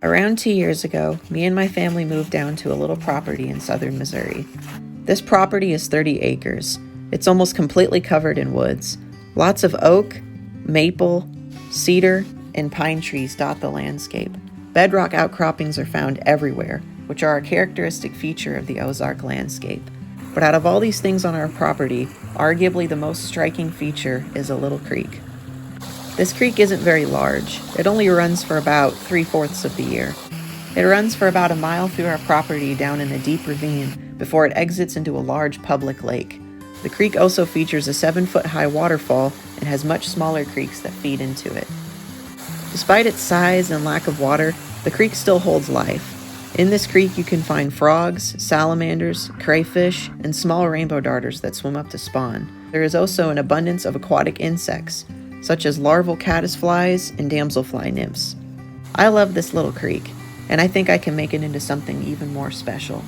Around 2 years ago, me and my family moved down to a little property in southern Missouri. This property is 30 acres. It's almost completely covered in woods. Lots of oak, maple, cedar, and pine trees dot the landscape. Bedrock outcroppings are found everywhere, which are a characteristic feature of the Ozark landscape. But out of all these things on our property, arguably the most striking feature is a little creek. This creek isn't very large. It only runs for about 3/4 of the year. It runs for about a mile through our property down in a deep ravine before it exits into a large public lake. The creek also features a 7-foot-high waterfall and has much smaller creeks that feed into it. Despite its size and lack of water, the creek still holds life. In this creek you can find frogs, salamanders, crayfish, and small rainbow darters that swim up to spawn. There is also an abundance of aquatic insects, such as larval caddisflies and damselfly nymphs. I love this little creek, and I think I can make it into something even more special.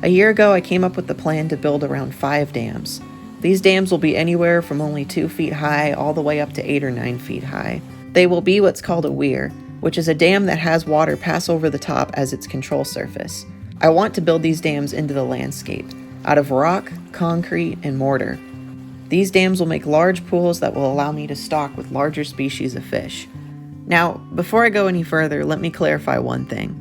A year ago, I came up with the plan to build around 5 dams. These dams will be anywhere from only 2 feet high all the way up to 8 or 9 feet high. They will be what's called a weir, which is a dam that has water pass over the top as its control surface. I want to build these dams into the landscape, out of rock, concrete, and mortar. These dams will make large pools that will allow me to stock with larger species of fish. Now, before I go any further, let me clarify one thing.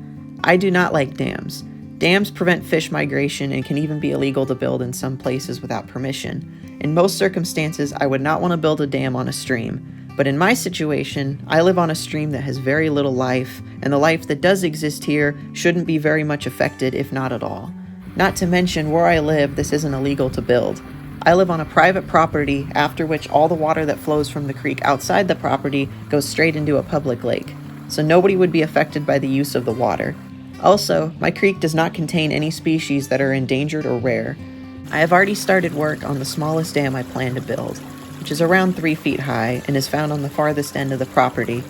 I do not like dams. Dams prevent fish migration and can even be illegal to build in some places without permission. In most circumstances, I would not want to build a dam on a stream. But in my situation, I live on a stream that has very little life, and the life that does exist here shouldn't be very much affected, if not at all. Not to mention, where I live, this isn't illegal to build. I live on a private property, after which all the water that flows from the creek outside the property goes straight into a public lake, so nobody would be affected by the use of the water. Also, my creek does not contain any species that are endangered or rare. I have already started work on the smallest dam I plan to build, which is around 3 feet high and is found on the farthest end of the property.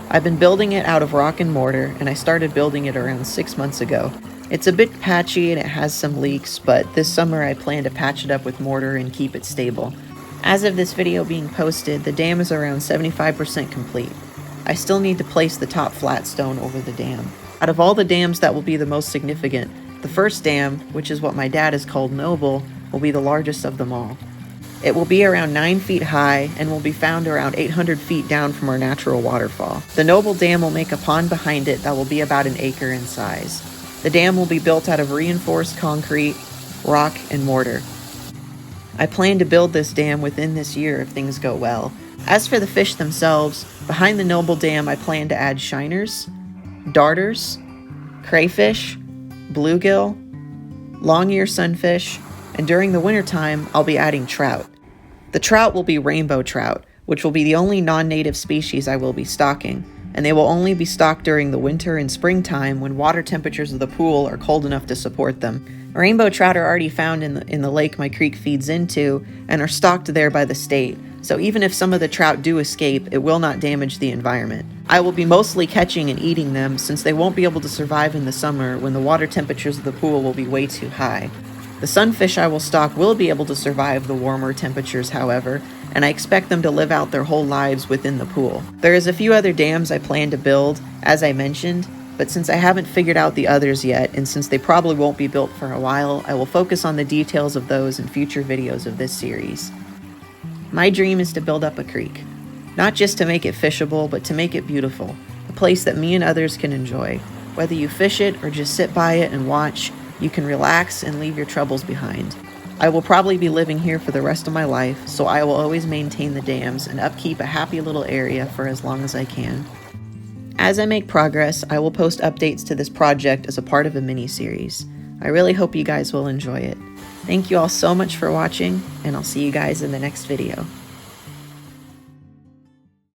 I've been building it out of rock and mortar, and I started building it around 6 months ago. It's a bit patchy and it has some leaks, but this summer I plan to patch it up with mortar and keep it stable. As of this video being posted, the dam is around 75% complete. I still need to place the top flat stone over the dam. Out of all the dams that will be the most significant, the first dam, which is what my dad has called Noble, will be the largest of them all. It will be around 9 feet high and will be found around 800 feet down from our natural waterfall. The Noble Dam will make a pond behind it that will be about 1 acre in size. The dam will be built out of reinforced concrete, rock, and mortar. I plan to build this dam within this year if things go well. As for the fish themselves, behind the Noble Dam I plan to add shiners, darters, crayfish, bluegill, long-ear sunfish, and during the wintertime I'll be adding trout. The trout will be rainbow trout, which will be the only non-native species I will be stocking, and they will only be stocked during the winter and springtime when water temperatures of the pool are cold enough to support them. Rainbow trout are already found in the lake my creek feeds into and are stocked there by the state, so even if some of the trout do escape, it will not damage the environment. I will be mostly catching and eating them since they won't be able to survive in the summer when the water temperatures of the pool will be way too high. The sunfish I will stock will be able to survive the warmer temperatures, however, and I expect them to live out their whole lives within the pool. There is a few other dams I plan to build, as I mentioned, but since I haven't figured out the others yet, and since they probably won't be built for a while, I will focus on the details of those in future videos of this series. My dream is to build up a creek, not just to make it fishable, but to make it beautiful, a place that me and others can enjoy. Whether you fish it or just sit by it and watch, you can relax and leave your troubles behind. I will probably be living here for the rest of my life, so I will always maintain the dams and upkeep a happy little area for as long as I can. As I make progress, I will post updates to this project as a part of a mini-series. I really hope you guys will enjoy it. Thank you all so much for watching, and I'll see you guys in the next video.